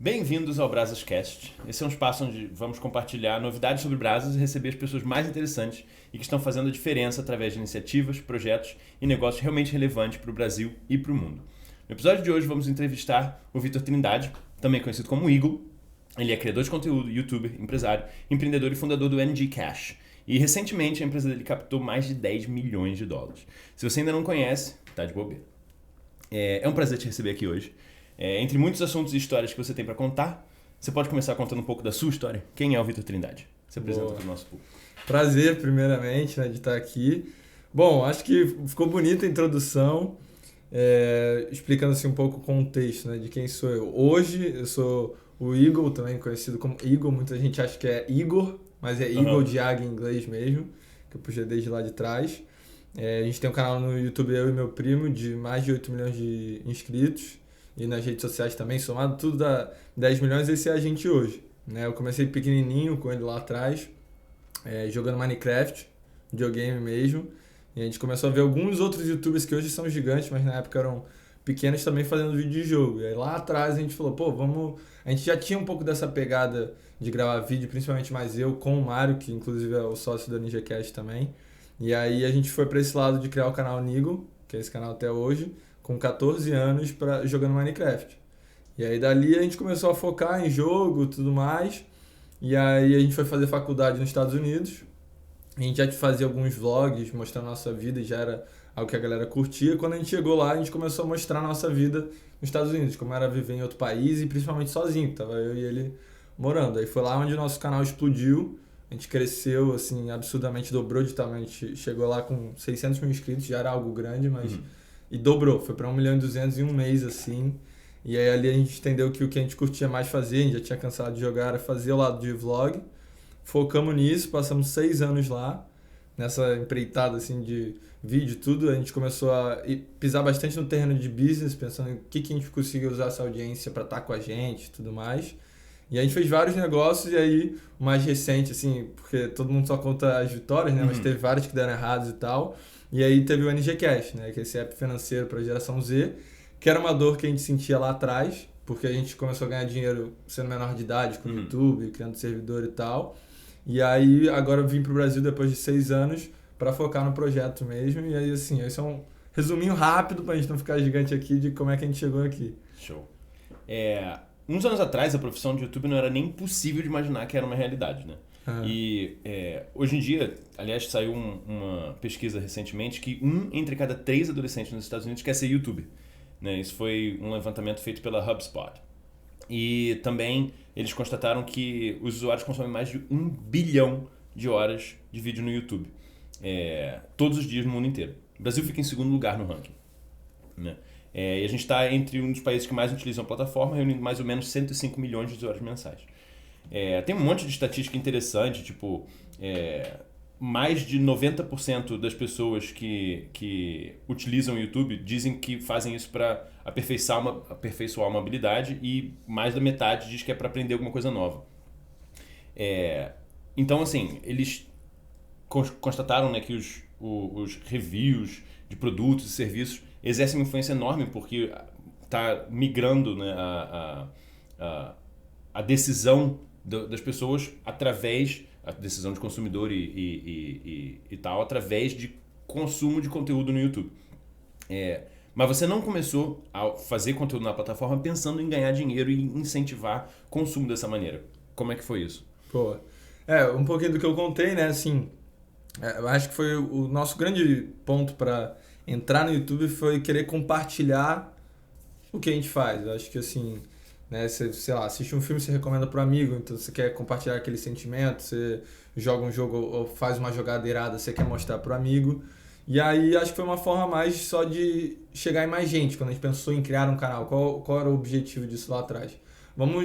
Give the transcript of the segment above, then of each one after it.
Bem-vindos ao BrasasCast. Esse é um espaço onde vamos compartilhar novidades sobre Brasas e receber as pessoas mais interessantes e que estão fazendo a diferença através de iniciativas, projetos e negócios realmente relevantes para o Brasil e para o mundo. No episódio de hoje vamos entrevistar o Vitor Trindade, também conhecido como Eagle. Ele é criador de conteúdo, youtuber, empresário, empreendedor e fundador do NG Cash. E recentemente a empresa dele captou mais de 10 milhões de dólares. Se você ainda não conhece, tá de bobeira. É um prazer te receber aqui hoje. Entre muitos assuntos e histórias que você tem para contar, você pode começar contando um pouco da sua história. Quem é o Vitor Trindade? Você apresenta para o nosso público. Prazer, primeiramente, de estar aqui. Bom, acho que ficou bonita a introdução, explicando assim, um pouco o contexto, de quem sou eu. Hoje, eu sou o Eagle, também conhecido como Eagle. Muita gente acha que é Igor, mas é Eagle de águia em inglês mesmo, que eu puxei desde lá de trás. A gente tem um canal no YouTube, eu e meu primo, de mais de 8 milhões de inscritos. E nas redes sociais também, somado tudo dá 10 milhões, esse é a gente hoje. Eu comecei pequenininho com ele lá atrás, jogando Minecraft, videogame mesmo. E a gente começou a ver alguns outros youtubers que hoje são gigantes, mas na época eram pequenos também fazendo vídeo de jogo. E aí lá atrás a gente falou, vamos... A gente já tinha um pouco dessa pegada de gravar vídeo, principalmente mais eu, com o Mário, que inclusive é o sócio da NGCast também. E aí a gente foi para esse lado de criar o canal Nigo, que é esse canal até hoje, com 14 anos jogando Minecraft. E aí dali a gente começou a focar em jogo e tudo mais. E aí a gente foi fazer faculdade nos Estados Unidos. A gente já fazia alguns vlogs mostrando a nossa vida e já era algo que a galera curtia. Quando a gente chegou lá, a gente começou a mostrar a nossa vida nos Estados Unidos, como era viver em outro país e principalmente sozinho, que tava eu e ele morando. Aí foi lá onde o nosso canal explodiu. A gente cresceu, assim, absurdamente, dobrou de tamanho. A gente chegou lá com 600 mil inscritos, já era algo grande, mas... E dobrou, foi para 1 milhão e 200 em um mês, assim. E aí ali a gente entendeu que o que a gente curtia mais fazer, a gente já tinha cansado de jogar, era fazer o lado de vlog. Focamos nisso, passamos 6 anos lá, nessa empreitada assim de vídeo e tudo. A gente começou a pisar bastante no terreno de business, pensando em que a gente conseguia usar essa audiência para estar com a gente e tudo mais. E a gente fez vários negócios, e aí o mais recente, assim, porque todo mundo só conta as vitórias, mas teve vários que deram errados e tal. E aí teve o NG Cash, que é esse app financeiro para a geração Z, que era uma dor que a gente sentia lá atrás, porque a gente começou a ganhar dinheiro sendo menor de idade, com o YouTube, criando servidor e tal. E aí agora eu vim para o Brasil depois de 6 anos para focar no projeto mesmo. E aí, assim, esse é um resuminho rápido para a gente não ficar gigante aqui de como é que a gente chegou aqui. Show. Uns anos atrás, a profissão de YouTube não era nem possível de imaginar que era uma realidade, né? E hoje em dia, aliás, saiu uma pesquisa recentemente que 1 entre cada 3 adolescentes nos Estados Unidos quer ser YouTuber. Isso foi um levantamento feito pela HubSpot. E também eles constataram que os usuários consomem mais de 1 bilhão de horas de vídeo no YouTube. Todos os dias no mundo inteiro. O Brasil fica em segundo lugar no ranking. E a gente está entre um dos países que mais utilizam a plataforma, reunindo mais ou menos 105 milhões de usuários mensais. Tem um monte de estatística interessante, tipo, mais de 90% das pessoas que utilizam o YouTube dizem que fazem isso para aperfeiçoar uma habilidade, e mais da metade diz que é para aprender alguma coisa nova. Então, assim, eles constataram, que os reviews de produtos e serviços exercem uma influência enorme, porque está migrando, a decisão das pessoas através, a decisão de consumidor e tal, através de consumo de conteúdo no YouTube. Mas você não começou a fazer conteúdo na plataforma pensando em ganhar dinheiro e incentivar consumo dessa maneira. Como é que foi isso? Um pouquinho do que eu contei, assim, eu acho que foi o nosso grande ponto para entrar no YouTube, foi querer compartilhar o que a gente faz. Eu acho que, assim... Você, sei lá, assiste um filme, você recomenda para um amigo, então você quer compartilhar aquele sentimento, você joga um jogo ou faz uma jogada irada, você quer mostrar para o amigo. E aí acho que foi uma forma mais só de chegar em mais gente, quando a gente pensou em criar um canal. Qual era o objetivo disso lá atrás?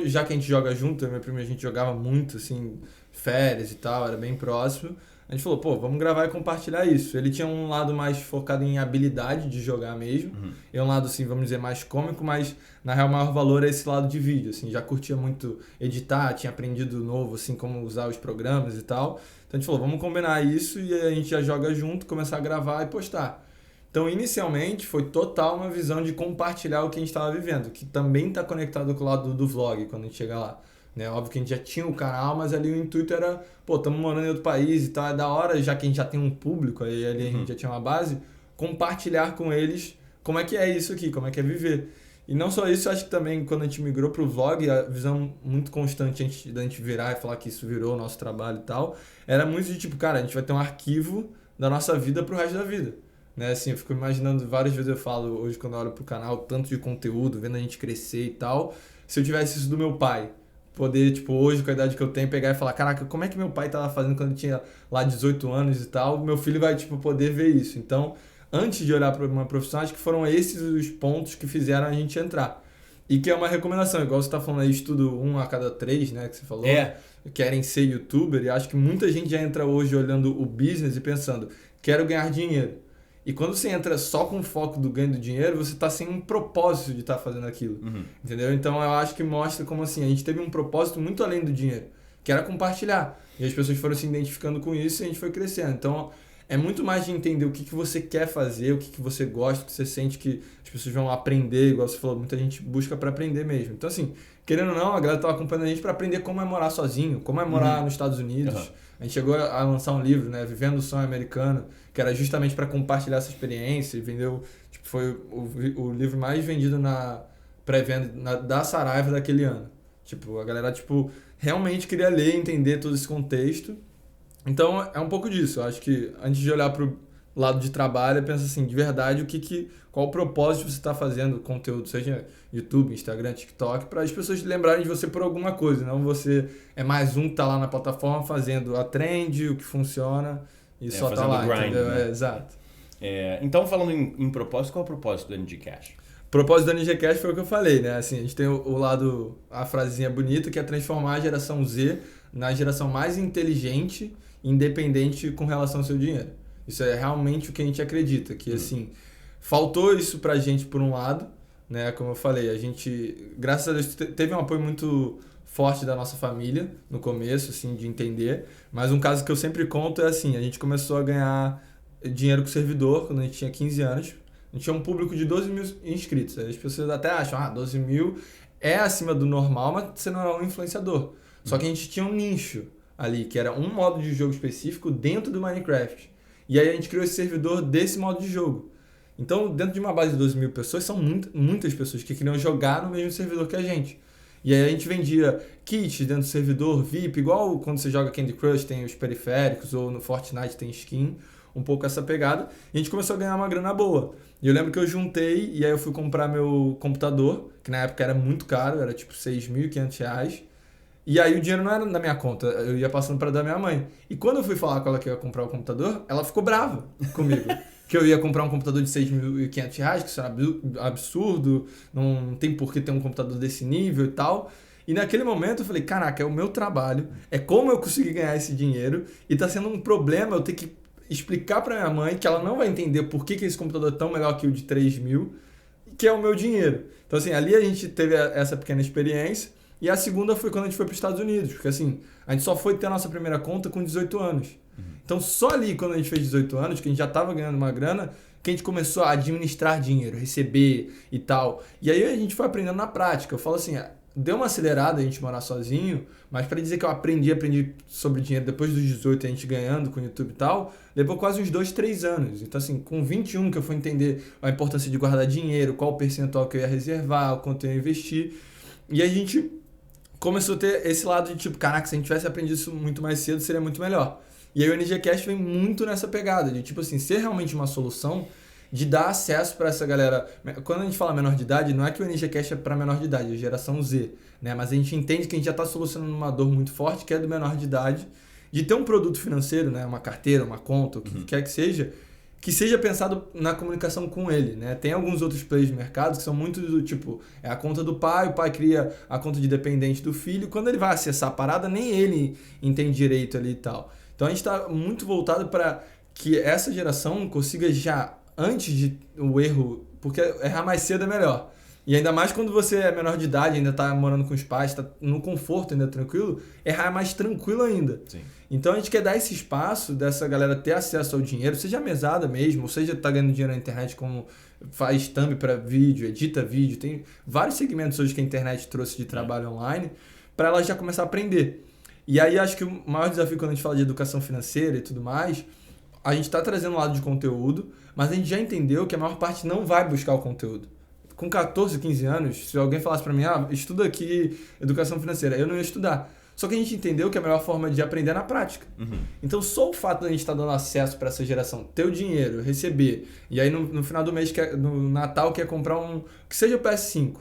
Já que a gente joga junto, eu e minha prima, a gente jogava muito, assim, férias e tal, era bem próximo. A gente falou, vamos gravar e compartilhar isso. Ele tinha um lado mais focado em habilidade de jogar mesmo. E um lado, assim, vamos dizer, mais cômico, mas na real o maior valor é esse lado de vídeo, assim. Já curtia muito editar, tinha aprendido novo, assim, como usar os programas e tal. Então a gente falou, vamos combinar isso e a gente já joga junto, começar a gravar e postar. Então, inicialmente, foi total uma visão de compartilhar o que a gente estava vivendo, que também está conectado com o lado do vlog, quando a gente chega lá. Né? Óbvio que a gente já tinha o canal, mas ali o intuito era, pô, estamos morando em outro país e tal, é da hora, já que a gente já tem um público, aí ali a gente já tinha uma base, compartilhar com eles como é que é isso aqui, como é que é viver. E não só isso, eu acho que também quando a gente migrou pro vlog, a visão muito constante antes da gente virar e falar que isso virou o nosso trabalho e tal, era muito de tipo, cara, a gente vai ter um arquivo da nossa vida pro resto da vida. Né? Assim, eu fico imaginando, várias vezes eu falo, hoje quando eu olho pro canal, tanto de conteúdo, vendo a gente crescer e tal, se eu tivesse isso do meu pai, poder, tipo, hoje com a idade que eu tenho, pegar e falar, caraca, como é que meu pai tava fazendo quando ele tinha lá 18 anos e tal, meu filho vai, tipo, poder ver isso. Então, antes de olhar para uma profissão, acho que foram esses os pontos que fizeram a gente entrar. E que é uma recomendação, igual você tá falando aí, estudo 1 a cada 3, né, que você falou, querem ser youtuber, e acho que muita gente já entra hoje olhando o business e pensando, quero ganhar dinheiro. E quando você entra só com o foco do ganho do dinheiro, você tá sem um propósito de estar fazendo aquilo, entendeu? Então eu acho que mostra como assim, a gente teve um propósito muito além do dinheiro, que era compartilhar. E as pessoas foram se identificando com isso e a gente foi crescendo. Então, é muito mais de entender o que você quer fazer, o que você gosta, o que você sente que as pessoas vão aprender, igual você falou, muita gente busca para aprender mesmo. Então, assim, querendo ou não, a galera estava acompanhando a gente para aprender como é morar sozinho, como é morar nos Estados Unidos. A gente chegou a lançar um livro, né, Vivendo o Sonho Americano, que era justamente para compartilhar essa experiência e vendeu, tipo, foi o livro mais vendido na pré-venda da Saraiva daquele ano. Tipo, a galera, tipo, realmente queria ler e entender todo esse contexto. Então, é um pouco disso. Eu acho que antes de olhar para o lado de trabalho, pensa assim, de verdade, qual o propósito você está fazendo conteúdo, seja YouTube, Instagram, TikTok, para as pessoas lembrarem de você por alguma coisa, não você é mais um que está lá na plataforma fazendo a trend, o que funciona e só está lá, grind, entendeu? Né? Exato. Então, falando em propósito, qual é o propósito do NG Cash? O propósito do NG Cash foi o que eu falei, né? Assim, a gente tem o lado, a frasezinha bonita, que é transformar a geração Z na geração mais inteligente, independente com relação ao seu dinheiro. Isso é realmente o que a gente acredita, que assim, faltou isso pra gente por um lado, né? Como eu falei, a gente, graças a Deus, teve um apoio muito forte da nossa família no começo, assim, de entender, mas um caso que eu sempre conto é assim, a gente começou a ganhar dinheiro com o servidor quando a gente tinha 15 anos, a gente tinha um público de 12 mil inscritos, as pessoas até acham, 12 mil é acima do normal, mas você não é um influenciador. Só que a gente tinha um nicho ali, que era um modo de jogo específico dentro do Minecraft. E aí a gente criou esse servidor desse modo de jogo. Então, dentro de uma base de 12 mil pessoas, são muitas pessoas que queriam jogar no mesmo servidor que a gente. E aí a gente vendia kits dentro do servidor VIP, igual quando você joga Candy Crush, tem os periféricos, ou no Fortnite tem skin, um pouco essa pegada. E a gente começou a ganhar uma grana boa. E eu lembro que eu juntei, e aí eu fui comprar meu computador, que na época era muito caro, era tipo R$6.500. E aí o dinheiro não era na minha conta, eu ia passando para dar minha mãe. E quando eu fui falar com ela que eu ia comprar o computador, ela ficou brava comigo. Que eu ia comprar um computador de R$6.500, que isso era absurdo, não tem por que ter um computador desse nível e tal. E naquele momento eu falei, caraca, é o meu trabalho, é como eu consegui ganhar esse dinheiro, e tá sendo um problema eu ter que explicar para minha mãe que ela não vai entender por que esse computador é tão melhor que o de 3 mil, que é o meu dinheiro. Então assim, ali a gente teve essa pequena experiência. E a segunda foi quando a gente foi para os Estados Unidos, porque assim, a gente só foi ter a nossa primeira conta com 18 anos. Então só ali, quando a gente fez 18 anos, que a gente já estava ganhando uma grana, que a gente começou a administrar dinheiro, receber e tal. E aí a gente foi aprendendo na prática. Eu falo assim, deu uma acelerada a gente morar sozinho, mas para dizer que eu aprendi sobre dinheiro depois dos 18, a gente ganhando com o YouTube e tal, levou quase uns 2, 3 anos. Então assim, com 21 que eu fui entender a importância de guardar dinheiro, qual o percentual que eu ia reservar, o quanto eu ia investir. E a gente começou a ter esse lado de tipo, caraca, se a gente tivesse aprendido isso muito mais cedo, seria muito melhor. E aí o NG Cash vem muito nessa pegada, de tipo assim, ser realmente uma solução de dar acesso para essa galera. Quando a gente fala menor de idade, não é que o NG Cash é para menor de idade, é geração Z, né? Mas a gente entende que a gente já está solucionando uma dor muito forte, que é do menor de idade, de ter um produto financeiro, né? Uma carteira, uma conta, o que quer que seja pensado na comunicação com ele, né? Tem alguns outros players de mercado que são muito do tipo, é a conta do pai, o pai cria a conta de dependente do filho, quando ele vai acessar a parada, nem ele entende direito ali e tal. Então a gente está muito voltado para que essa geração consiga já, antes de o erro, porque errar mais cedo é melhor. E ainda mais quando você é menor de idade, ainda tá morando com os pais, tá no conforto ainda tranquilo, errar é mais tranquilo ainda. Sim. Então a gente quer dar esse espaço dessa galera ter acesso ao dinheiro, seja mesada mesmo, ou seja tá ganhando dinheiro na internet como faz thumb para vídeo, edita vídeo, tem vários segmentos hoje que a internet trouxe de trabalho online, para ela já começar a aprender. E aí acho que o maior desafio quando a gente fala de educação financeira e tudo mais, a gente está trazendo um lado de conteúdo, mas a gente já entendeu que a maior parte não vai buscar o conteúdo. Com 14, 15 anos, se alguém falasse para mim, estuda aqui educação financeira, eu não ia estudar. Só que a gente entendeu que a melhor forma de aprender é na prática. Uhum. Então, só o fato de a gente estar dando acesso para essa geração, ter o dinheiro, receber, e aí no final do mês, no Natal, quer comprar que seja o PS5,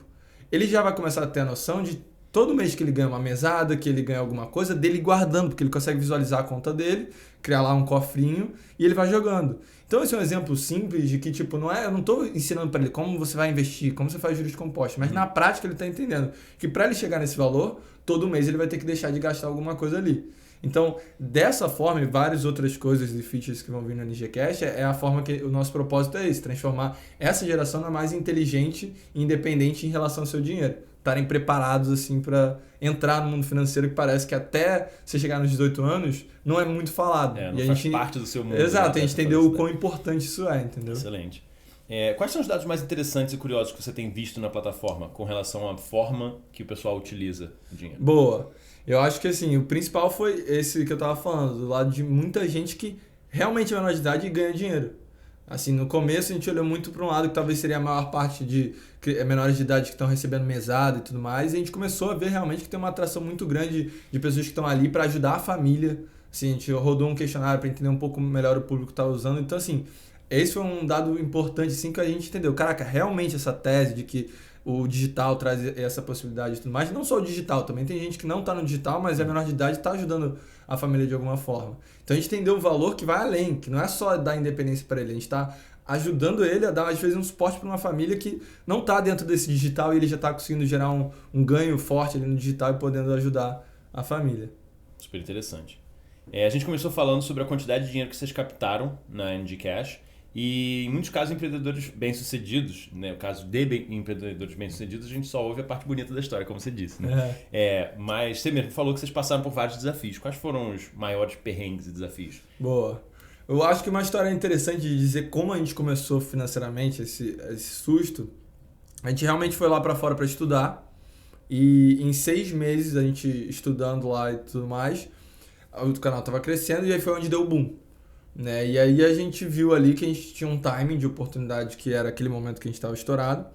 ele já vai começar a ter a noção de todo mês que ele ganha uma mesada, que ele ganha alguma coisa, dele guardando, porque ele consegue visualizar a conta dele, criar lá um cofrinho e ele vai jogando. Então esse é um exemplo simples de que, tipo, eu não estou ensinando para ele como você vai investir, como você faz juros compostos, mas na prática ele está entendendo que para ele chegar nesse valor, todo mês ele vai ter que deixar de gastar alguma coisa ali. Então, dessa forma e várias outras coisas e features que vão vir no NGCast, é a forma que o nosso propósito é esse, transformar essa geração na mais inteligente e independente em relação ao seu dinheiro. Estarem preparados assim para entrar no mundo financeiro que parece que até você chegar nos 18 anos não é muito falado. Não faz parte do seu mundo. Exato, a gente entendeu o quão importante isso é, entendeu? Excelente. Quais são os dados mais interessantes e curiosos que você tem visto na plataforma com relação à forma que o pessoal utiliza o dinheiro? Boa. Eu acho que assim, o principal foi esse que eu estava falando, do lado de muita gente que realmente é menor de idade e ganha dinheiro. Assim, no começo a gente olhou muito para um lado que talvez seria a maior parte de menores de idade que estão recebendo mesada e tudo mais, e a gente começou a ver realmente que tem uma atração muito grande de pessoas que estão ali para ajudar a família. Assim, a gente rodou um questionário para entender um pouco melhor o público que está usando. Então, assim, esse foi um dado importante assim, que a gente entendeu. Caraca, realmente essa tese de que o digital traz essa possibilidade e tudo mais, não só o digital, também tem gente que não está no digital, mas é menor de idade e está ajudando a família de alguma forma. Então a gente entendeu o valor que vai além, que não é só dar independência para ele, a gente está ajudando ele a dar, às vezes, um suporte para uma família que não está dentro desse digital e ele já está conseguindo gerar um ganho forte ali no digital e podendo ajudar a família. Super interessante. A gente começou falando sobre a quantidade de dinheiro que vocês captaram na NGCash. E em muitos casos, empreendedores bem-sucedidos, né? O caso de empreendedores bem-sucedidos, a gente só ouve a parte bonita da história, como você disse. Né? Mas você mesmo falou que vocês passaram por vários desafios. Quais foram os maiores perrengues e desafios? Boa. Eu acho que uma história interessante de dizer como a gente começou financeiramente, esse susto. A gente realmente foi lá para fora para estudar. E em 6 meses, a gente estudando lá e tudo mais, o canal estava crescendo e aí foi onde deu o boom. Né? E aí a gente viu ali que a gente tinha um timing de oportunidade que era aquele momento que a gente estava estourado.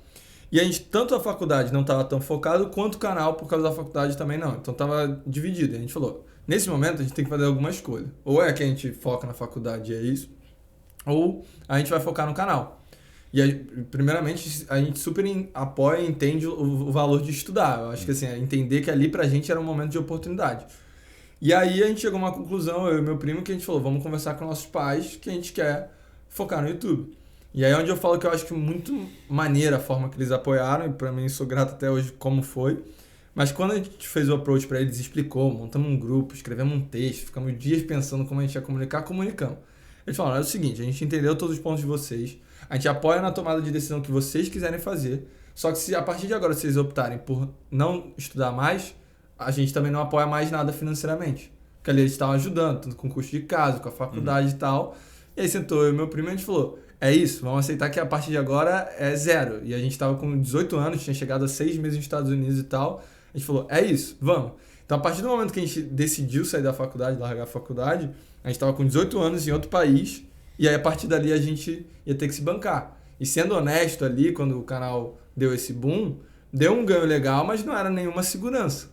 E a gente, tanto a faculdade não estava tão focado, quanto o canal, por causa da faculdade também não. Então estava dividido. E a gente falou, nesse momento a gente tem que fazer alguma escolha. Ou é que a gente foca na faculdade e é isso, ou a gente vai focar no canal. E aí, primeiramente, a gente super apoia e entende o valor de estudar. Eu acho que assim, entender que ali pra gente era um momento de oportunidade. E aí a gente chegou a uma conclusão, eu e meu primo, que a gente falou, vamos conversar com nossos pais, que a gente quer focar no YouTube. E aí é onde eu falo que eu acho que muito maneira a forma que eles apoiaram, e pra mim sou grato até hoje como foi. Mas quando a gente fez o approach para eles, explicou, montamos um grupo, escrevemos um texto, ficamos dias pensando como a gente ia comunicar, comunicamos. Eles falaram, é o seguinte, a gente entendeu todos os pontos de vocês, a gente apoia na tomada de decisão que vocês quiserem fazer, só que se a partir de agora vocês optarem por não estudar mais, a gente também não apoia mais nada financeiramente. Porque ali eles estavam ajudando, tanto com o custo de casa, com a faculdade e tal. E aí sentou eu e meu primo e a gente falou, é isso, vamos aceitar que a partir de agora é 0. E a gente estava com 18 anos, tinha chegado a 6 meses nos Estados Unidos e tal. A gente falou, é isso, vamos. Então a partir do momento que a gente decidiu sair da faculdade, largar a faculdade, a gente estava com 18 anos em outro país. E aí a partir dali a gente ia ter que se bancar. E sendo honesto ali, quando o canal deu esse boom, deu um ganho legal, mas não era nenhuma segurança.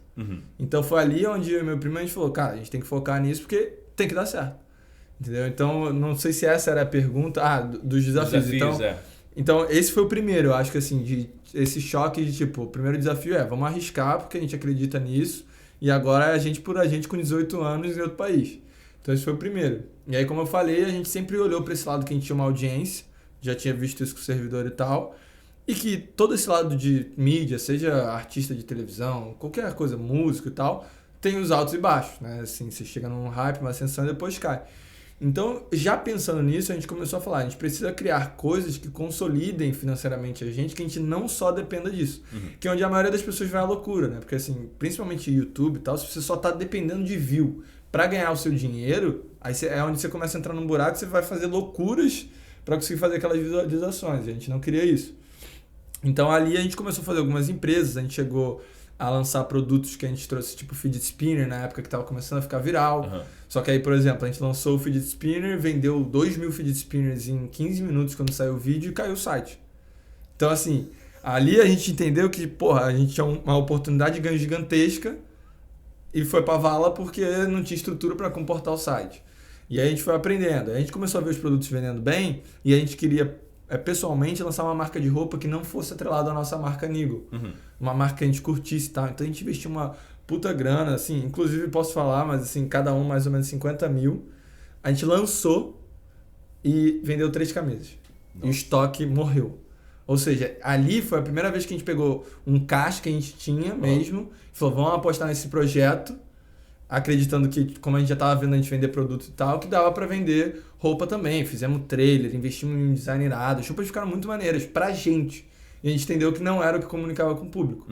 Então foi ali onde eu e meu primo a gente falou, cara, a gente tem que focar nisso porque tem que dar certo. Entendeu? Então, não sei se essa era a pergunta. Dos desafios. Então, esse foi o primeiro, eu acho que assim, esse choque de tipo, o primeiro desafio vamos arriscar porque a gente acredita nisso e agora é a gente por a gente com 18 anos em outro país. Então, esse foi o primeiro. E aí, como eu falei, a gente sempre olhou para esse lado que a gente tinha uma audiência, já tinha visto isso com o servidor e tal. E que todo esse lado de mídia, seja artista de televisão, qualquer coisa, músico e tal, tem os altos e baixos, né? Assim, você chega num hype, uma ascensão e depois cai. Então, já pensando nisso, a gente começou a falar, a gente precisa criar coisas que consolidem financeiramente a gente, que a gente não só dependa disso. Que é onde a maioria das pessoas vai à loucura, né? Porque assim, principalmente YouTube e tal, se você só tá dependendo de view para ganhar o seu dinheiro, aí é onde você começa a entrar num buraco, você vai fazer loucuras para conseguir fazer aquelas visualizações. A gente não queria isso. Então ali a gente começou a fazer algumas empresas, a gente chegou a lançar produtos que a gente trouxe, tipo fidget spinner, na época que estava começando a ficar viral. Só que aí, por exemplo, a gente lançou o fidget spinner, vendeu 2.000 fidget spinners em 15 minutos quando saiu o vídeo e caiu o site. Então, assim, ali a gente entendeu que, porra, a gente tinha uma oportunidade de ganho gigantesca e foi pra vala porque não tinha estrutura para comportar o site. E aí a gente foi aprendendo. Aí a gente começou a ver os produtos vendendo bem e a gente queria pessoalmente lançar uma marca de roupa que não fosse atrelada à nossa marca Nigo. Uma marca que a gente curtisse e tal. Então a gente investiu uma puta grana, assim, inclusive posso falar, mas assim, cada um mais ou menos 50 mil. A gente lançou e vendeu 3 camisas. Nossa. E o estoque morreu. Ou seja, ali foi a primeira vez que a gente pegou um caixa que a gente tinha mesmo e falou, vamos apostar nesse projeto, acreditando que, como a gente já estava vendo a gente vender produto e tal, que dava para vender roupa também. Fizemos trailer, investimos em design irado. As roupas ficaram muito maneiras pra gente. E a gente entendeu que não era o que comunicava com o público.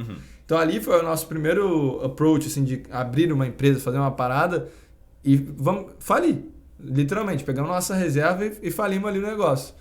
Então ali foi o nosso primeiro approach, assim, de abrir uma empresa, fazer uma parada e vamos falir. Literalmente, pegamos nossa reserva e falimos ali o negócio.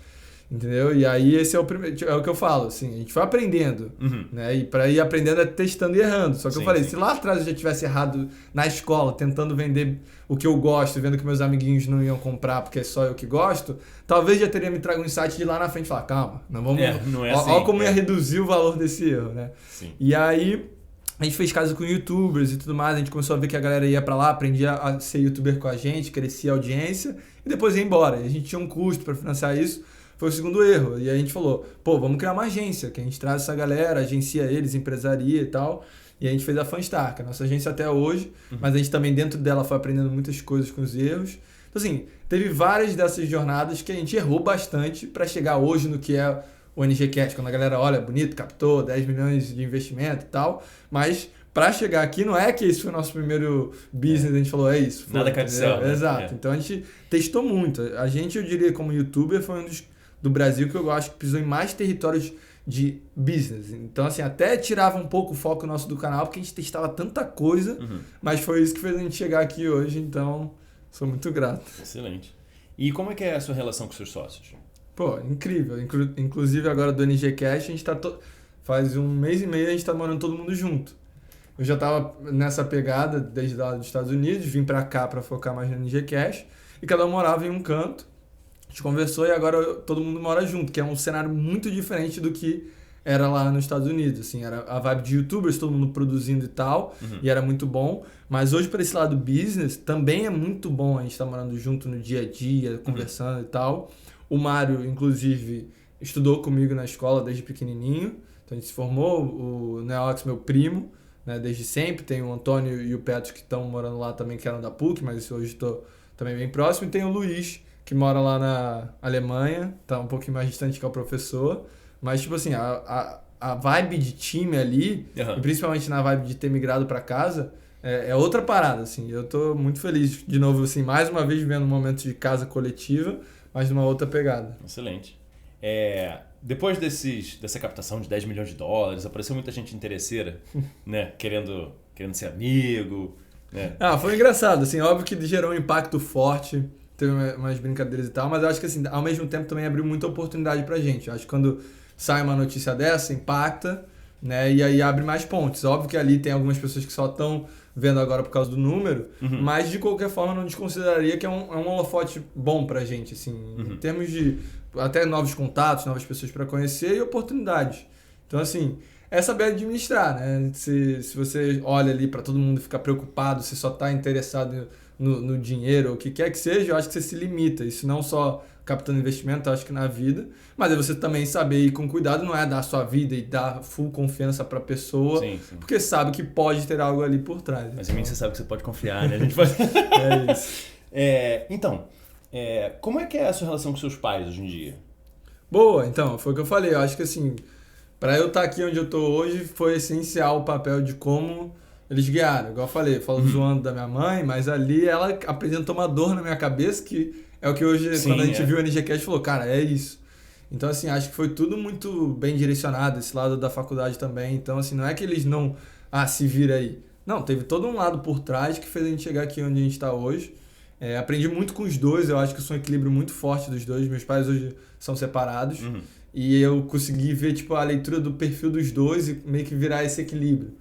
Entendeu? E aí esse é o primeiro, é o que eu falo, assim, a gente foi aprendendo, né? E para ir aprendendo é testando e errando. Só que eu falei, se lá atrás eu já tivesse errado na escola, tentando vender o que eu gosto, vendo que meus amiguinhos não iam comprar porque é só eu que gosto, talvez já teria me trago um insight de lá na frente e falar, calma, não vamos... não é assim, olha como ia reduzir o valor desse erro, né? Sim. E aí a gente fez caso com youtubers e tudo mais, a gente começou a ver que a galera ia para lá, aprendia a ser youtuber com a gente, crescia a audiência e depois ia embora. E a gente tinha um custo para financiar isso. Foi o segundo erro. E aí a gente falou, pô, vamos criar uma agência, que a gente traz essa galera, agencia eles, empresaria e tal. E a gente fez a Fanstar, que é a nossa agência até hoje, mas a gente também dentro dela foi aprendendo muitas coisas com os erros. Então assim, teve várias dessas jornadas que a gente errou bastante para chegar hoje no que é o NGCast, quando a galera olha, bonito, captou 10 milhões de investimento e tal, mas para chegar aqui não é que esse foi o nosso primeiro business, a gente falou, é isso. Nada cai do céu, né? Exato. Então a gente testou muito. A gente, eu diria, como youtuber, foi um dos do Brasil que eu acho que pisou em mais territórios de business. Então, assim, até tirava um pouco o foco nosso do canal, porque a gente testava tanta coisa, mas foi isso que fez a gente chegar aqui hoje, então sou muito grato. Excelente. E como é que é a sua relação com seus sócios? Pô, incrível. Inclusive agora do NGCast, a gente tá faz 1 mês e meio a gente tá morando todo mundo junto. Eu já tava nessa pegada desde lá dos Estados Unidos, vim pra cá pra focar mais no NGCast, e cada um morava em um canto. A gente conversou e agora todo mundo mora junto, que é um cenário muito diferente do que era lá nos Estados Unidos. Assim, era a vibe de youtubers, todo mundo produzindo e tal, e era muito bom. Mas hoje, para esse lado business, também é muito bom a gente estar morando junto no dia a dia, conversando e tal. O Mário, inclusive, estudou comigo na escola desde pequenininho, então a gente se formou. O Neox, meu primo, né, desde sempre. Tem o Antônio e o Petro que estão morando lá também, que eram da PUC, mas hoje estou também bem próximo. E tem o Luiz, que mora lá na Alemanha, tá um pouquinho mais distante que é o professor, mas tipo assim, a vibe de time ali, e principalmente na vibe de ter migrado para casa, é outra parada, assim. Eu tô muito feliz, de novo, assim, mais uma vez vivendo um momento de casa coletiva, mas numa outra pegada. Excelente. Depois dessa captação de 10 milhões de dólares, apareceu muita gente interesseira, né, querendo ser amigo, né? Foi engraçado, assim, óbvio que gerou um impacto forte, teve umas brincadeiras e tal, mas eu acho que assim, ao mesmo tempo também abriu muita oportunidade pra gente. Eu acho que quando sai uma notícia dessa, impacta, né? E aí abre mais pontes. Óbvio que ali tem algumas pessoas que só estão vendo agora por causa do número, mas de qualquer forma não desconsideraria que é um holofote bom pra gente, assim, em termos de até novos contatos, novas pessoas para conhecer e oportunidades. Então, assim, é saber administrar, né? Se você olha ali para todo mundo ficar preocupado, se só tá interessado no dinheiro, ou o que quer que seja, eu acho que você se limita. Isso não só captando investimento, eu acho que na vida, mas é você também saber ir com cuidado, não é dar a sua vida e dar full confiança para a pessoa, sim. Porque sabe que pode ter algo ali por trás. Mas em mim você sabe que você pode confiar, né? A gente pode... É isso. Então, como é que é a sua relação com seus pais hoje em dia? Boa, então, foi o que eu falei. Eu acho que assim, para eu estar aqui onde eu estou hoje, foi essencial o papel de como eles guiaram. Igual eu falei, eu falo zoando da minha mãe, mas ali ela apresentou uma dor na minha cabeça que é o que hoje, Sim, quando a gente viu o NGCast, falou, cara, é isso. Então, assim, acho que foi tudo muito bem direcionado, esse lado da faculdade também. Então, assim, não é que eles não, se vira aí. Não, teve todo um lado por trás que fez a gente chegar aqui onde a gente está hoje. Aprendi muito com os dois, eu acho que eu sou um equilíbrio muito forte dos dois. Meus pais hoje são separados. E eu consegui ver, tipo, a leitura do perfil dos dois e meio que virar esse equilíbrio.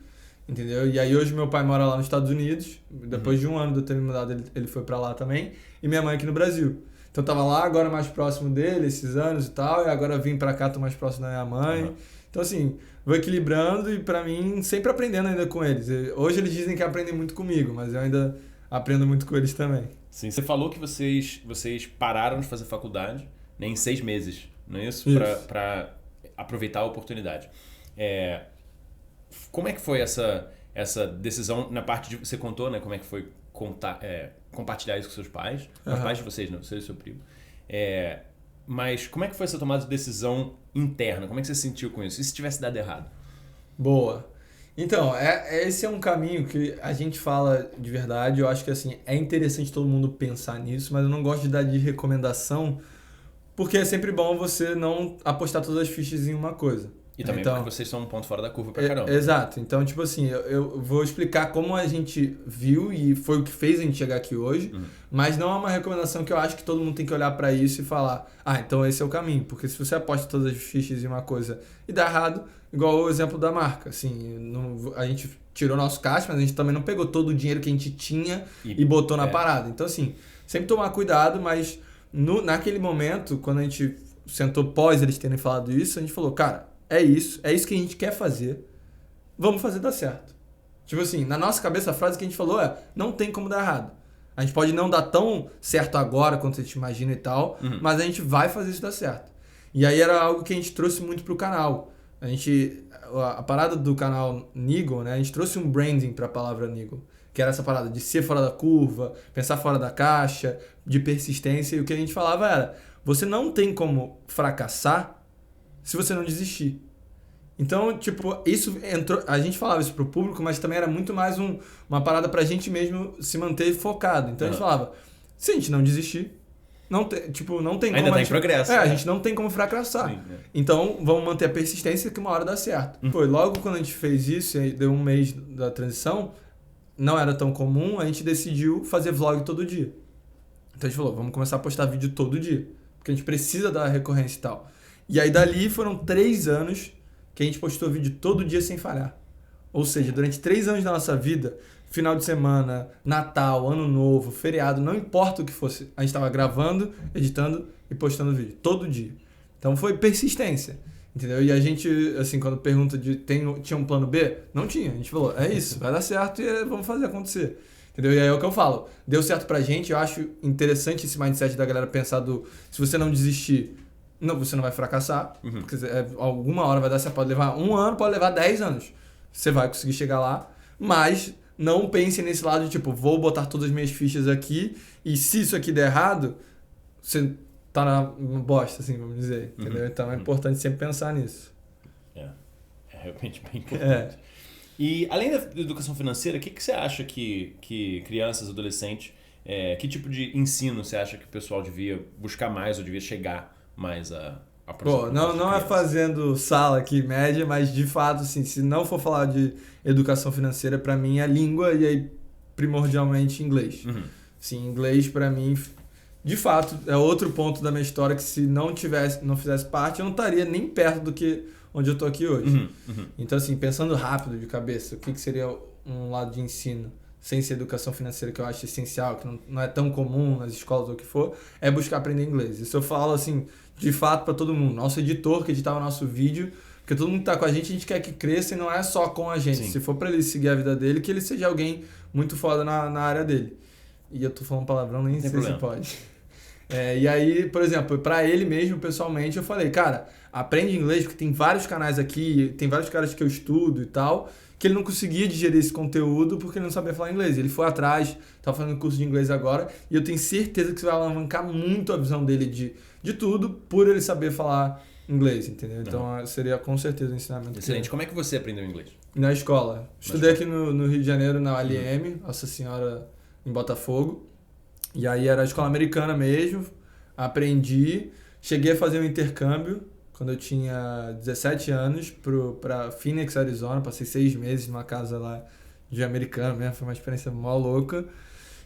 Entendeu? E aí hoje meu pai mora lá nos Estados Unidos. Depois de um ano de eu ter me mudado, ele foi pra lá também. E minha mãe aqui no Brasil. Então eu tava lá, agora mais próximo dele, esses anos e tal. E agora vim pra cá, tô mais próximo da minha mãe. Então assim, vou equilibrando e pra mim, sempre aprendendo ainda com eles. Hoje eles dizem que aprendem muito comigo, mas eu ainda aprendo muito com eles também. Sim, você falou que vocês pararam de fazer faculdade, né, em 6 meses, não é isso? Para aproveitar a oportunidade. Como é que foi essa decisão na parte de... Você contou, né? Como é que foi compartilhar isso com seus pais. Os pais de vocês, não, você e seu primo. Mas como é que foi essa tomada de decisão interna? Como é que você se sentiu com isso? E se tivesse dado errado? Boa. Então, esse é um caminho que a gente fala de verdade. Eu acho que assim, é interessante todo mundo pensar nisso, mas eu não gosto de dar de recomendação, porque é sempre bom você não apostar todas as fichas em uma coisa. E também então, porque vocês são um ponto fora da curva pra caramba. Exato. Então, tipo assim, eu vou explicar como a gente viu e foi o que fez a gente chegar aqui hoje, mas não é uma recomendação que eu acho que todo mundo tem que olhar pra isso e falar, então esse é o caminho. Porque se você aposta todas as fichas em uma coisa e dá errado, igual o exemplo da marca, assim, a gente tirou nosso caixa, mas a gente também não pegou todo o dinheiro que a gente tinha e botou na parada. Então, assim, sempre tomar cuidado, mas naquele momento, quando a gente sentou pós eles terem falado isso, a gente falou, cara, é isso que a gente quer fazer, vamos fazer dar certo. Tipo assim, na nossa cabeça a frase que a gente falou não tem como dar errado. A gente pode não dar tão certo agora quanto a gente imagina e tal, mas a gente vai fazer isso dar certo. E aí era algo que a gente trouxe muito pro canal. A parada do canal Niggle, né? A gente trouxe um branding pra palavra Niggle, que era essa parada de ser fora da curva, pensar fora da caixa, de persistência, e o que a gente falava era, você não tem como fracassar se você não desistir. Então, tipo, isso entrou... A gente falava isso pro público, mas também era muito mais uma parada pra gente mesmo se manter focado. Então a gente falava, se a gente não desistir, não tem como... Ainda tá em progresso. A gente não tem como fracassar. Sim, Então, vamos manter a persistência que uma hora dá certo. Foi logo quando a gente fez isso, e deu um mês da transição, não era tão comum, a gente decidiu fazer vlog todo dia. Então a gente falou, vamos começar a postar vídeo todo dia, porque a gente precisa da recorrência e tal. E aí dali foram 3 anos que a gente postou vídeo todo dia sem falhar. Ou seja, durante 3 anos da nossa vida, final de semana, Natal, Ano Novo, feriado, não importa o que fosse, a gente estava gravando, editando e postando vídeo todo dia. Então foi persistência, entendeu? E a gente, assim, quando pergunta tinha um plano B? Não tinha. A gente falou, é isso, vai dar certo e vamos fazer acontecer. Entendeu? E aí é o que eu falo, deu certo pra gente, eu acho interessante esse mindset da galera pensar se você não desistir, não, você não vai fracassar, porque alguma hora vai dar certo, pode levar 1 ano, pode levar 10 anos. Você vai conseguir chegar lá, mas não pense nesse lado de tipo, vou botar todas as minhas fichas aqui e se isso aqui der errado, você tá na bosta, assim, vamos dizer. Entendeu? Então é importante sempre pensar nisso. É realmente bem importante. E além da educação financeira, o que você acha que crianças, adolescentes, que tipo de ensino você acha que o pessoal devia buscar mais ou devia chegar mais a Pô, não é fazendo sala aqui média, mas de fato, assim, se não for falar de educação financeira, para mim é língua e aí primordialmente inglês. Sim, inglês para mim, de fato, é outro ponto da minha história que se não fizesse parte, eu não estaria nem perto do que onde eu tô aqui hoje. Então, assim, pensando rápido de cabeça, o que seria um lado de ensino sem ser educação financeira, que eu acho essencial, que não é tão comum nas escolas ou o que for, é buscar aprender inglês. Isso eu falo, assim, de fato para todo mundo. Nosso editor que editava o nosso vídeo, porque todo mundo que tá com a gente quer que cresça e não é só com a gente. Sim. Se for para ele seguir a vida dele, que ele seja alguém muito foda na área dele. E eu tô falando palavrão, nem sei se pode. E aí, por exemplo, para ele mesmo, pessoalmente, eu falei, cara, aprende inglês, porque tem vários canais aqui, tem vários caras que eu estudo e tal, que ele não conseguia digerir esse conteúdo porque ele não sabia falar inglês. Ele foi atrás, tá fazendo curso de inglês agora, e eu tenho certeza que isso vai alavancar muito a visão dele de tudo, por ele saber falar inglês, entendeu? Então seria com certeza um ensinamento. Excelente. Como é que você aprendeu inglês? Na escola. Estudei aqui no Rio de Janeiro, na ALM, Nossa Senhora, em Botafogo. E aí era a escola americana mesmo, aprendi, cheguei a fazer um intercâmbio quando eu tinha 17 anos para Phoenix, Arizona, passei 6 meses numa casa lá de americano mesmo, foi uma experiência mó louca.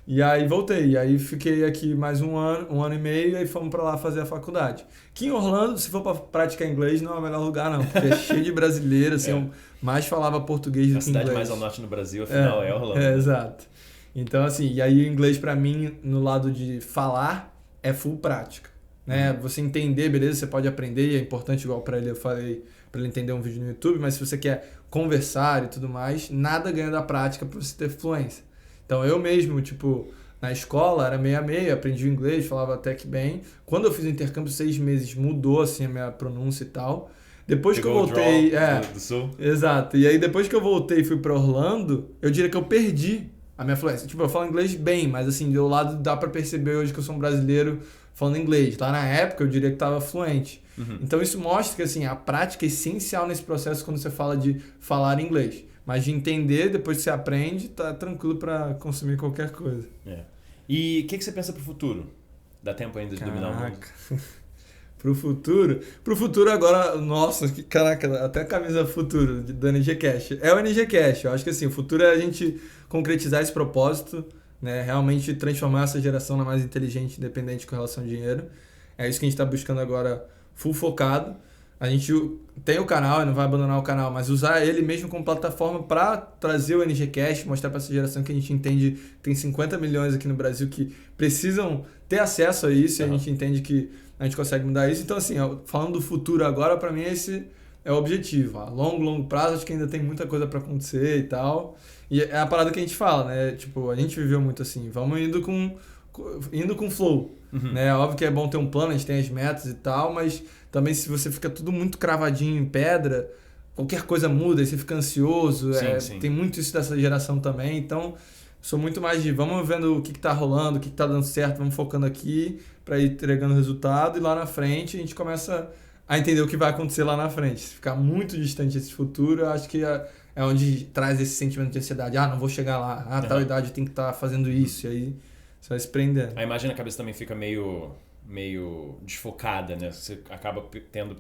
E aí voltei, e aí fiquei aqui mais um ano e meio, e aí fomos para lá fazer a faculdade. Aqui em Orlando, se for para praticar inglês, não é o melhor lugar não, porque é cheio de brasileiro, assim, eu mais falava português do que inglês. A cidade mais ao norte no Brasil, afinal, é Orlando. Exato. Então, assim, e aí o inglês para mim, no lado de falar, é full prática, né? Você entender, beleza, você pode aprender, e é importante, igual para ele eu falei, para ele entender um vídeo no YouTube, mas se você quer conversar e tudo mais, nada ganha da prática para você ter fluência. Então eu mesmo, tipo, na escola era meio a meio, aprendi o inglês, falava até que bem. Quando eu fiz o intercâmbio, 6 meses, mudou assim a minha pronúncia e tal. Depois que eu voltei... do Sul. Exato. E aí depois que eu voltei e fui para Orlando, eu diria que eu perdi a minha fluência. Tipo, eu falo inglês bem, mas assim, do lado dá para perceber hoje que eu sou um brasileiro falando inglês. Lá na época eu diria que estava fluente. Então isso mostra que assim, a prática é essencial nesse processo quando você fala de falar inglês. Mas de entender, depois que você aprende, tá tranquilo para consumir qualquer coisa. E o que você pensa pro futuro? Dá tempo ainda de dominar o mundo? Pro futuro agora, nossa, caraca, até a camisa futuro do NG Cash. É o NG Cash, eu acho que assim, o futuro é a gente concretizar esse propósito, né? Realmente transformar essa geração na mais inteligente, independente com relação ao dinheiro. É isso que a gente está buscando agora, full focado. A gente tem o canal, não vai abandonar o canal, mas usar ele mesmo como plataforma para trazer o NG Cash, mostrar para essa geração que a gente entende que tem 50 milhões aqui no Brasil que precisam ter acesso a isso, e a gente entende que a gente consegue mudar isso. Então, assim, falando do futuro agora, para mim esse é o objetivo. A longo prazo, acho que ainda tem muita coisa para acontecer e tal. E é a parada que a gente fala, né? Tipo, a gente viveu muito assim, vamos indo com flow. Né? Óbvio que é bom ter um plano, a gente tem as metas e tal, mas também se você fica tudo muito cravadinho em pedra, qualquer coisa muda, aí você fica ansioso. Sim. Tem muito isso dessa geração também, então sou muito mais de vamos vendo o que tá rolando, o que tá dando certo, vamos focando aqui para ir entregando resultado, e lá na frente a gente começa a entender o que vai acontecer lá na frente. Se ficar muito distante desse futuro, eu acho que é onde traz esse sentimento de ansiedade. Não vou chegar lá, tal idade tem que estar fazendo isso, e aí você vai se prendendo. A imagem na cabeça também fica meio desfocada, né? Você acaba tendo,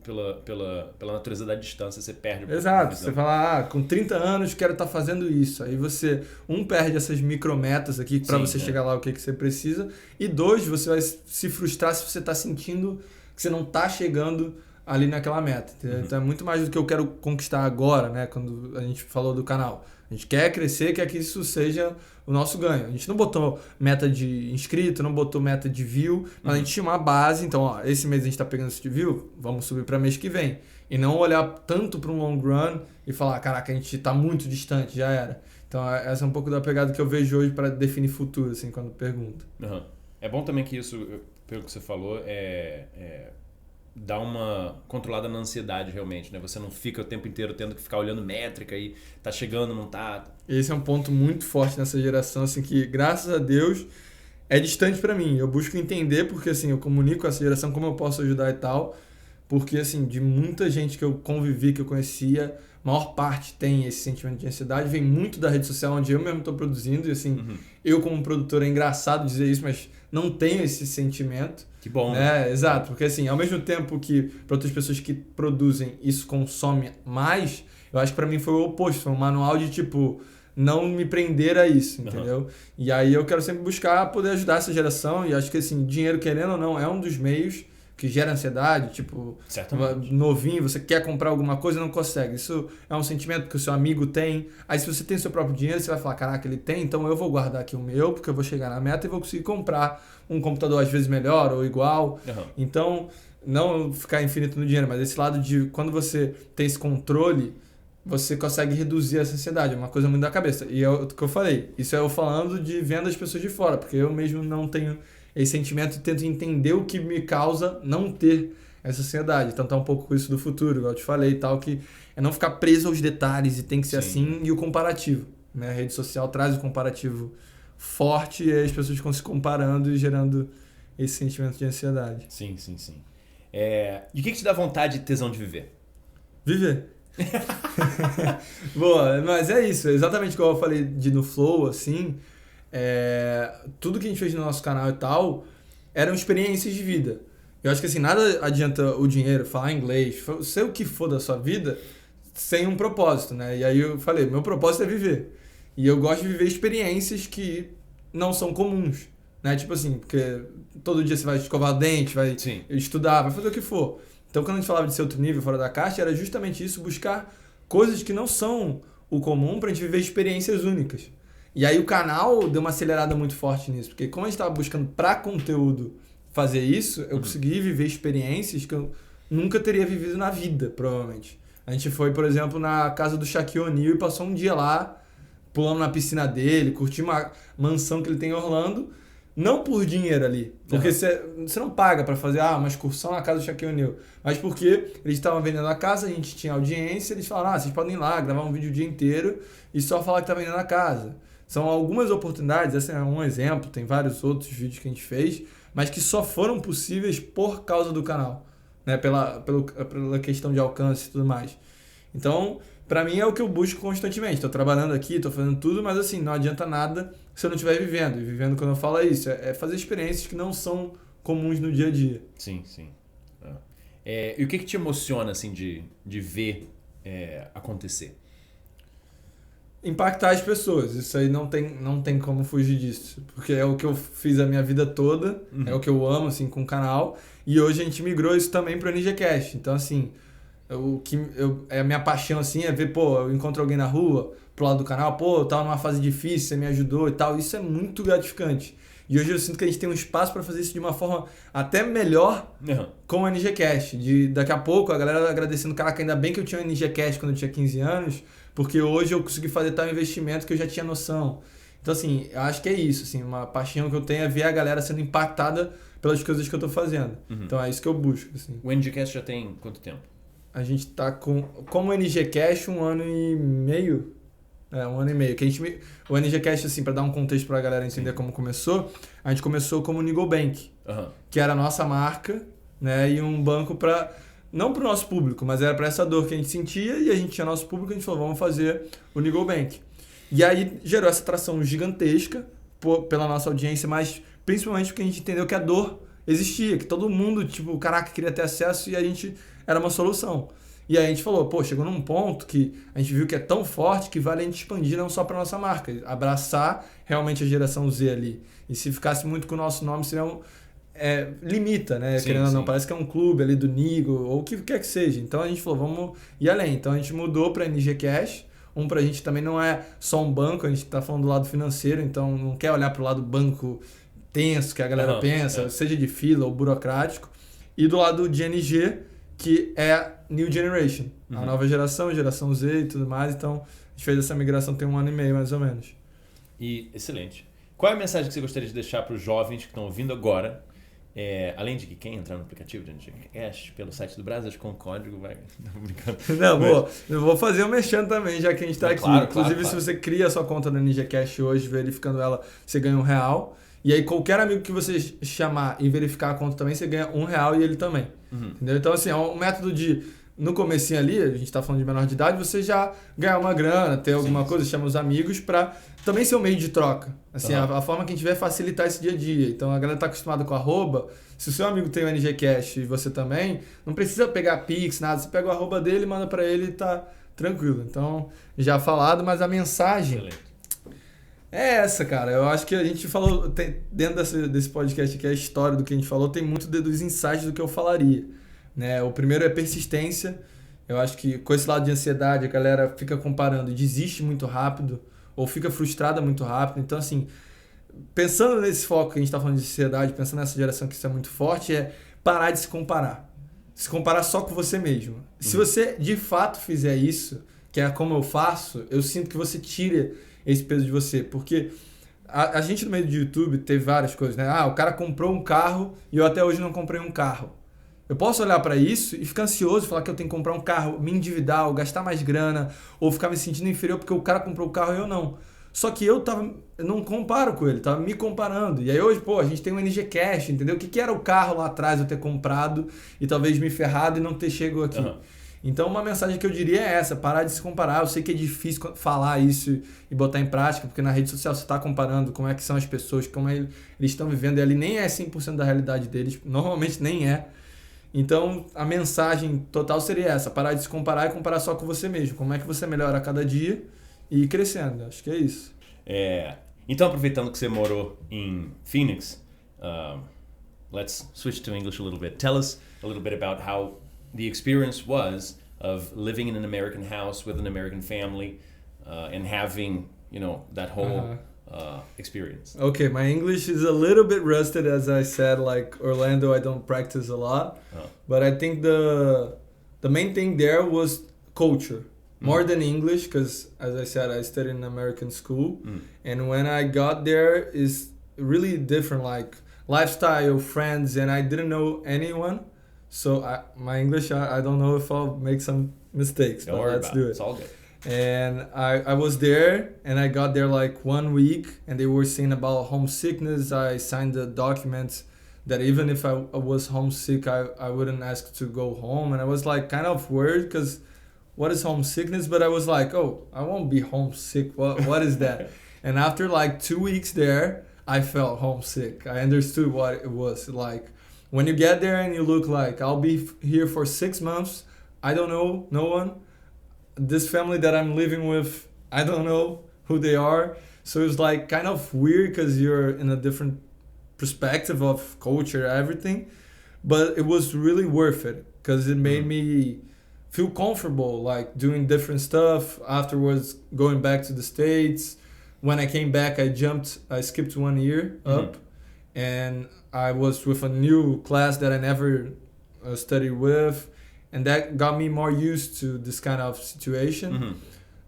pela natureza da distância, você perde. Exato. Você fala, com 30 anos quero estar fazendo isso. Aí você, perde essas micrometas aqui para você chegar lá o que você precisa. E 2, você vai se frustrar se você está sentindo que você não está chegando ali naquela meta. Entendeu? Então é muito mais do que eu quero conquistar agora, né? Quando a gente falou do canal. A gente quer crescer, quer que isso seja o nosso ganho. A gente não botou meta de inscrito, não botou meta de view, mas a gente tinha uma base. Então, esse mês a gente está pegando isso de view, vamos subir para mês que vem. E não olhar tanto para um long run e falar, caraca, a gente está muito distante, já era. Então, essa é um pouco da pegada que eu vejo hoje para definir futuro, assim, quando pergunto. É bom também que isso, pelo que você falou, dá uma controlada na ansiedade realmente, né? Você não fica o tempo inteiro tendo que ficar olhando métrica e tá chegando, não tá. Esse é um ponto muito forte nessa geração, assim, que graças a Deus é distante para mim. Eu busco entender porque, assim, eu comunico com essa geração como eu posso ajudar e tal, porque, assim, de muita gente que eu convivi, que eu conhecia, a maior parte tem esse sentimento de ansiedade, vem muito da rede social onde eu mesmo estou produzindo, e, assim, eu como produtor, é engraçado dizer isso, mas não tenho esse sentimento. Que bom, né? Exato, porque assim, ao mesmo tempo que para outras pessoas que produzem isso consome mais, eu acho que para mim foi o oposto, foi um manual de tipo, não me prender a isso, entendeu? E aí eu quero sempre buscar poder ajudar essa geração, e acho que assim, dinheiro, querendo ou não, é um dos meios que gera ansiedade, tipo, novinho, você quer comprar alguma coisa e não consegue. Isso é um sentimento que o seu amigo tem. Aí se você tem seu próprio dinheiro, você vai falar, caraca, ele tem, então eu vou guardar aqui o meu, porque eu vou chegar na meta e vou conseguir comprar um computador às vezes melhor ou igual. Então, não ficar infinito no dinheiro, mas esse lado de quando você tem esse controle, você consegue reduzir essa ansiedade. É uma coisa muito da cabeça. E é o que eu falei. Isso é eu falando de vendo as pessoas de fora, porque eu mesmo não tenho esse sentimento e tento entender o que me causa não ter essa ansiedade. Então tá um pouco com isso do futuro, igual eu te falei e tal, que é não ficar preso aos detalhes e tem que ser assim, e o comparativo. Né? A rede social traz o comparativo forte e aí as pessoas ficam se comparando e gerando esse sentimento de ansiedade. Sim. E o que te dá vontade e tesão de viver? Viver. Boa, mas é isso. Exatamente como eu falei no flow, assim, tudo que a gente fez no nosso canal e tal eram experiências de vida. Eu acho que assim, nada adianta o dinheiro, falar inglês, ser o que for da sua vida, sem um propósito, né? E aí eu falei, meu propósito é viver. E eu gosto de viver experiências que não são comuns, né? Tipo assim, porque todo dia você vai escovar o dente, vai estudar, vai fazer o que for. Então, quando a gente falava de ser outro nível, fora da caixa, era justamente isso, buscar coisas que não são o comum pra gente viver experiências únicas. E aí o canal deu uma acelerada muito forte nisso, porque como a gente estava buscando pra conteúdo fazer isso, eu consegui viver experiências que eu nunca teria vivido na vida, provavelmente. A gente foi, por exemplo, na casa do Shaquille O'Neal e passou um dia lá, pulando na piscina dele, curtimos uma mansão que ele tem em Orlando, não por dinheiro ali, porque você não paga pra fazer uma excursão na casa do Shaquille O'Neal, mas porque eles estavam vendendo a casa, a gente tinha audiência, eles falaram, vocês podem ir lá, gravar um vídeo o dia inteiro e só falar que tá vendendo a casa. São algumas oportunidades, esse é um exemplo, tem vários outros vídeos que a gente fez, mas que só foram possíveis por causa do canal, né? Pela questão de alcance e tudo mais. Então, pra mim é o que eu busco constantemente. Tô trabalhando aqui, tô fazendo tudo, mas assim, não adianta nada se eu não estiver vivendo. E vivendo, quando eu falo, é isso, é fazer experiências que não são comuns no dia a dia. Sim. E o que te emociona, assim, de ver acontecer? Impactar as pessoas. Isso aí não tem como fugir disso. Porque é o que eu fiz a minha vida toda, é o que eu amo, assim, com o canal. E hoje a gente migrou isso também pro NGCast. Então, assim, a minha paixão, assim, é ver, eu encontro alguém na rua, pro lado do canal, eu tava numa fase difícil, você me ajudou e tal. Isso é muito gratificante. E hoje eu sinto que a gente tem um espaço para fazer isso de uma forma até melhor com o NGCast. Daqui a pouco a galera agradecendo, caraca, ainda bem que eu tinha o NGCast quando eu tinha 15 anos, porque hoje eu consegui fazer tal investimento que eu já tinha noção. Então, assim, eu acho que é isso, assim, uma paixão que eu tenho é ver a galera sendo impactada pelas coisas que eu tô fazendo. Então é isso que eu busco, assim. O NGCast já tem quanto tempo? A gente tá como NGCast 1 ano e meio. 1 ano e meio. O NGCast, assim, pra dar um contexto pra galera entender como começou, a gente começou como Nigo Bank, que era a nossa marca, né? E um banco não pro nosso público, mas era pra essa dor que a gente sentia e a gente tinha nosso público, a gente falou, vamos fazer o Nigo Bank. E aí gerou essa atração gigantesca pela nossa audiência, mas principalmente porque a gente entendeu que a dor existia, que todo mundo, tipo, caraca, queria ter acesso e a gente era uma solução. E aí a gente falou, chegou num ponto que a gente viu que é tão forte que vale a gente expandir não só para nossa marca, abraçar realmente a geração Z ali. E se ficasse muito com o nosso nome, seria limita, né? Querendo ou não, parece que é um clube ali do Nigo, ou o que quer que seja. Então a gente falou, vamos ir além. Então a gente mudou para NGCash. Pra gente também não é só um banco, a gente tá falando do lado financeiro, então não quer olhar pro lado banco tenso que a galera pensa, seja de fila ou burocrático. E do lado de NG, que é New Generation, a nova geração Z e tudo mais. Então, a gente fez essa migração tem 1 ano e meio, mais ou menos. E excelente. Qual é a mensagem que você gostaria de deixar para os jovens que estão ouvindo agora? Além de que quem entrar no aplicativo de NGCast pelo site do Brasil, com o código vai... Não, brincando. Não, eu vou fazer o merchan também, já que a gente está aqui. Claro, Inclusive, claro. Se você cria a sua conta no NGCast hoje, verificando ela, você ganha R$1. E aí, qualquer amigo que você chamar e verificar a conta também, você ganha R$1 e ele também. Entendeu? Então, assim, é um método de... No comecinho ali, a gente tá falando de menor de idade, você já ganhar uma grana, ter alguma coisa, chama os amigos pra também ser um meio de troca. Assim, a forma que a gente vê facilitar esse dia a dia. Então a galera tá acostumada com arroba. Se o seu amigo tem o NGCast e você também, não precisa pegar Pix, nada. Você pega o arroba dele, manda pra ele e tá tranquilo. Então, já falado, mas a mensagem é essa, cara. Eu acho que a gente falou, dentro desse podcast aqui, a história do que a gente falou, tem muito dos insights do que eu falaria. Né? O primeiro é persistência. Eu acho que com esse lado de ansiedade a galera fica comparando e desiste muito rápido ou fica frustrada muito rápido. Então, assim, pensando nesse foco que a gente está falando de ansiedade, pensando nessa geração que isso é muito forte, é parar de se comparar. Se comparar só com você mesmo. Se você de fato fizer isso, que é como eu faço, eu sinto que você tira esse peso de você. Porque a gente no meio do YouTube teve várias coisas, né? O cara comprou um carro e eu até hoje não comprei um carro. Eu posso olhar para isso e ficar ansioso, falar que eu tenho que comprar um carro, me endividar, ou gastar mais grana, ou ficar me sentindo inferior porque o cara comprou o carro e eu não. Só que eu não comparo com ele, tava me comparando. E aí hoje, a gente tem um NGCast, entendeu? O que era o carro lá atrás eu ter comprado e talvez me ferrado e não ter chego aqui. Então, uma mensagem que eu diria é essa, parar de se comparar. Eu sei que é difícil falar isso e botar em prática, porque na rede social você está comparando como é que são as pessoas, como eles estão vivendo, e ali nem é 100% da realidade deles, normalmente nem é. Então, a mensagem total seria essa, parar de se comparar e comparar só com você mesmo. Como é que você melhora a cada dia e ir crescendo. Acho que é isso. Então, aproveitando que você morou em Phoenix, let's switch to English a little bit. Tell us a little bit about how the experience was of living in an American house with an American family and having, that whole experience. Okay, my English is a little bit rusted, as I said. Like Orlando, I don't practice a lot, but I think the main thing there was culture more than English, because as I said, I studied in an American school, and when I got there, is really different, like lifestyle, friends, and I didn't know anyone. So my English, I don't know if I'll make some mistakes, but let's do it. It's all good. And I was there, and I got there like 1 week, and they were saying about homesickness. I signed the documents that even if I was homesick, I wouldn't ask to go home. And I was like kind of worried, because what is homesickness? But I was like, oh, I won't be homesick. What is that? And after like 2 weeks there, I felt homesick. I understood what it was like. When you get there and you look like, I'll be here for 6 months, I don't know no one. This family that I'm living with, I don't know who they are. So it's like kind of weird, because you're in a different perspective of culture, everything. But it was really worth it, because it made me feel comfortable, like doing different stuff. Afterwards, going back to the States. When I came back, I skipped 1 year up. And I was with a new class that I never studied with, and that got me more used to this kind of situation.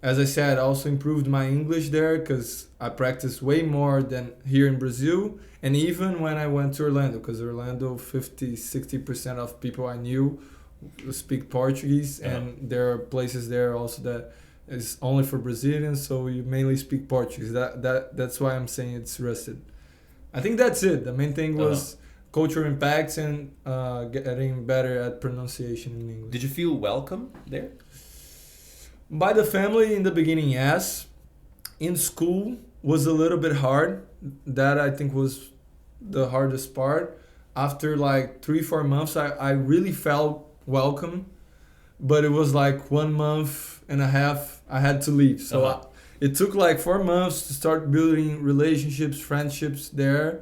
As I said, I also improved my English there, because I practiced way more than here in Brazil. And even when I went to Orlando, because Orlando, 50-60% of people I knew speak Portuguese, and there are places there also that is only for Brazilians, so you mainly speak Portuguese. That's why I'm saying it's rusted. I think that's it. The main thing was cultural impacts and getting better at pronunciation in English. Did you feel welcome there? By the family in the beginning, yes. In school was a little bit hard. That I think was the hardest part. After like 3-4 months, I really felt welcome. But it was like 1 month and a half I had to leave. So it took like 4 months to start building relationships, friendships there,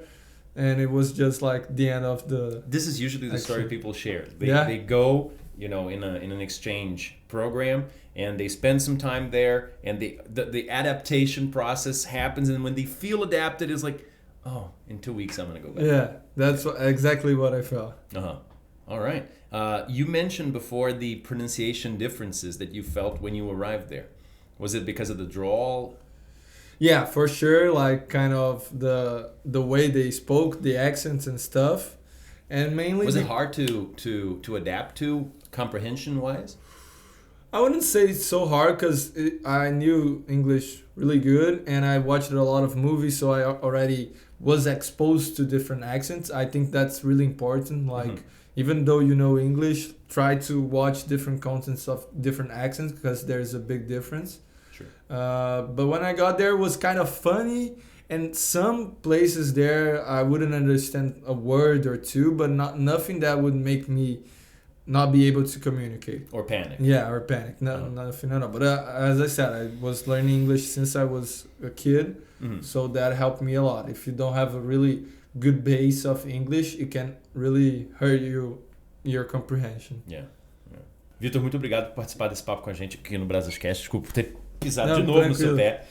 and it was just like the end of the. This is usually the story people share. They go, in an exchange program, and they spend some time there, and the adaptation process happens, and when they feel adapted, it's like, oh, in 2 weeks I'm gonna go back. Yeah, that's exactly what I felt. All right. You mentioned before the pronunciation differences that you felt when you arrived there. Was it because of the drawl? Yeah, for sure. Like kind of the way they spoke, the accents and stuff, and mainly. Was it hard to adapt to comprehension wise? I wouldn't say it's so hard, because I knew English really good, and I watched a lot of movies, so I already was exposed to different accents. I think that's really important. Like even though you know English, try to watch different contents of different accents, because there's a big difference. Sure. But when I got there, it was kind of funny, and some places there I wouldn't understand a word or two, but nothing that would make me not be able to communicate. Or panic. Yeah, or panic. Nothing. But as I said, I was learning English since I was a kid, so that helped me a lot. If you don't have a really good base of English, it can really hurt your comprehension. Yeah. Vitor, muito obrigado por participar desse papo com a gente aqui no Brasilcast. Desculpa por ter pisado de novo no seu pé.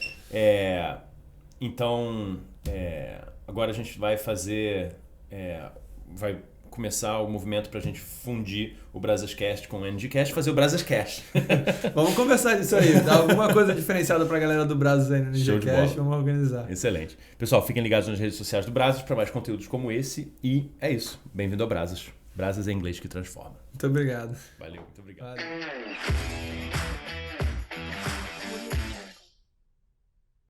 Então, agora a gente vai fazer... vai começar o movimento pra gente fundir o Brasilcast com o NGCast e fazer o Brasilcast. Vamos conversar disso aí. Dá alguma coisa diferenciada pra galera do Brasil aí no NGCast. Vamos organizar. Excelente. Pessoal, fiquem ligados nas redes sociais do Brasil para mais conteúdos como esse. E é isso. Bem-vindo ao Brasil. Brasil é inglês que transforma. Muito obrigado. Valeu, muito obrigado. Valeu.